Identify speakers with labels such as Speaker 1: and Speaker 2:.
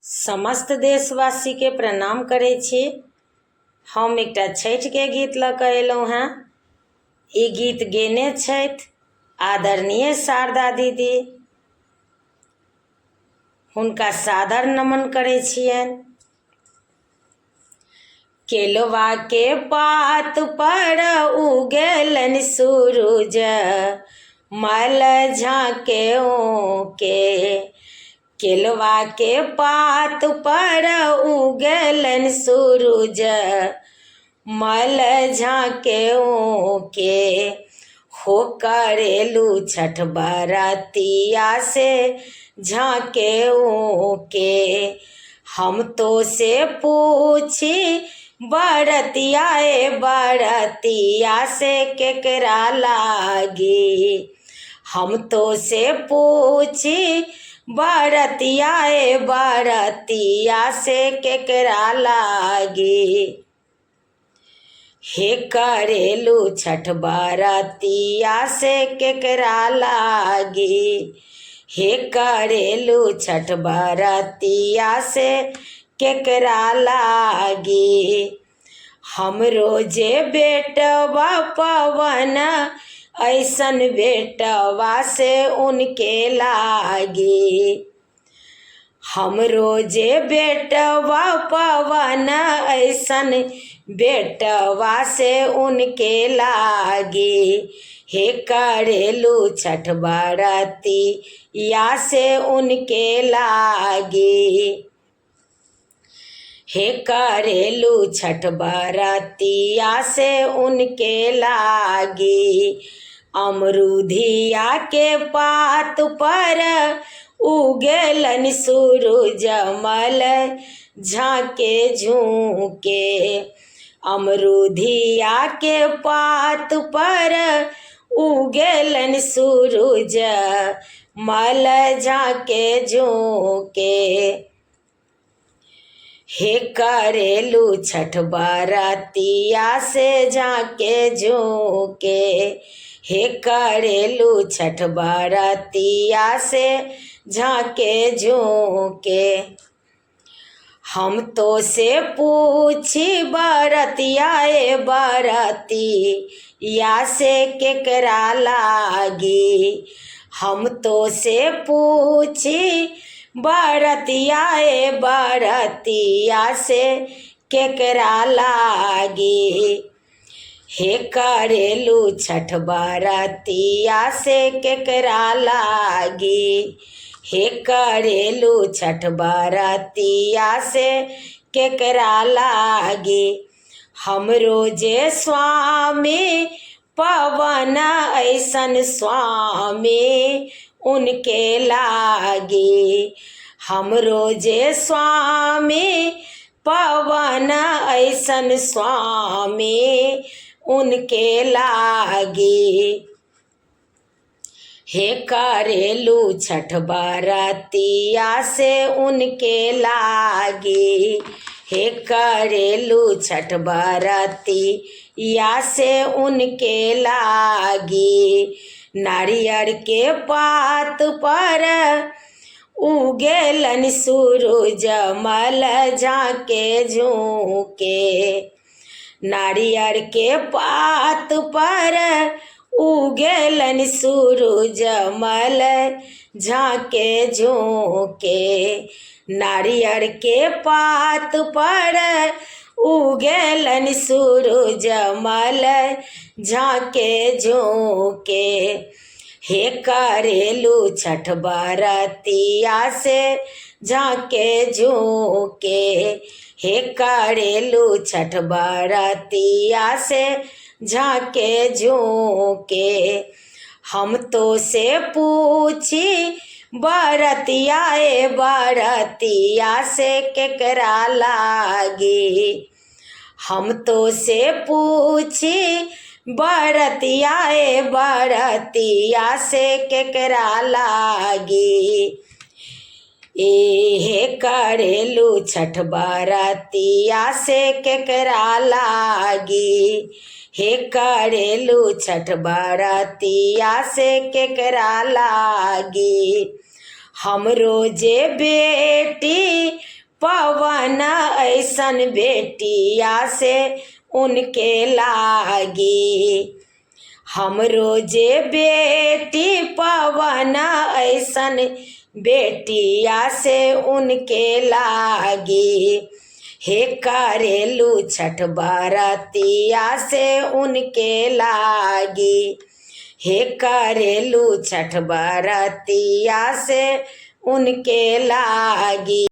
Speaker 1: समस्त देशवासी के प्रणाम करे छी। हम एकटा छठि के गीत लऽ कऽ एलहुँ हेँ। ई गीत गेने छथि आदरणीय शारदा दीदी। हुनका सादर नमन करै छियनि। केलवा के पात पर उगेलनि सूरज, मल झाँके के। केलवा के पात पर उगेलनि सूरज, मल झाँके के। हो करेलू छठ बरतिया से झाँके के। हम तो से पूछी बरतिया बरतिया से केकरा लागी। हम तो से पूछी बरतिया बरतिया से केकरा लागी। हे करेलू छठ बरतिया से केकरा लागी। हे करेलू छठ बरतिया से केकरा लागी। हमरो जे बेटवा पवन, ऐसन बेटवा से उनके लागी। हमरो जे बेटवा पवन, ऐसन बेटवा से उनके लागी। हे करेलू छठ बरतिया से उनके लागी। हे करेलू छठ बरतिया से उनके लागी। अमरूधिया के पात पर उगेलनि सूरज, मल झाँके झूके। अमरूधिया के पात पर उगेलनि सूरज, मल झाँके झूके। हे करेलू छठ बरतिया से झाँके झूके। हे करेलू छठ बरतिया से झाँके झूके। हम तो से पूछी बरतिया बरतिया से केकरा लागी। हम तो से पूछी बरतिया बरतिया से केकरा लागी। हे करेलू छठ बरतिया से केकरा लागी। हे करेलू छठ बरतिया से केकरा लागी। हमरो जे स्वामी पवन, ऐसन स्वामी उनके लागी। हमरो जे स्वामी पवन, ऐसन स्वामी उनके लागी। हे करेलू छठ बरतिया से उनके लागी। हे करेलू छठ बरतिया से उनके लागी। नारियर के पात पर उगेलनि सूरज, मल झाँके झूके। नारियर के पात पर उगेलनि सूरज, मल झाँके झूके। नारियर के पात पर उगेलनि सूरज, मल झाँके झूके। हे करेलू छठ बरतिया से झाँके झूके। हे करेलू छठ बरतिया से झाँके झूके। हम तो से पूछी बरतिया बरतिया से केकरा लागी। हम तो से पूछी बरतिया बरतिया से केकरा लागी। हे करेलू छठ बरतिया से केकरा लागी। हे करेलू छठ बरतिया से केकरा लागी। हमरो जे बेटी पवन ऐसन बेटिया से उनके लागी। हमरो जे बेटी पवन ऐसन बेटिया से उनके लागी। हे करेलू छठ बरतिया से उनके लागी। हे करेलू छठ बरतिया से उनके लागी।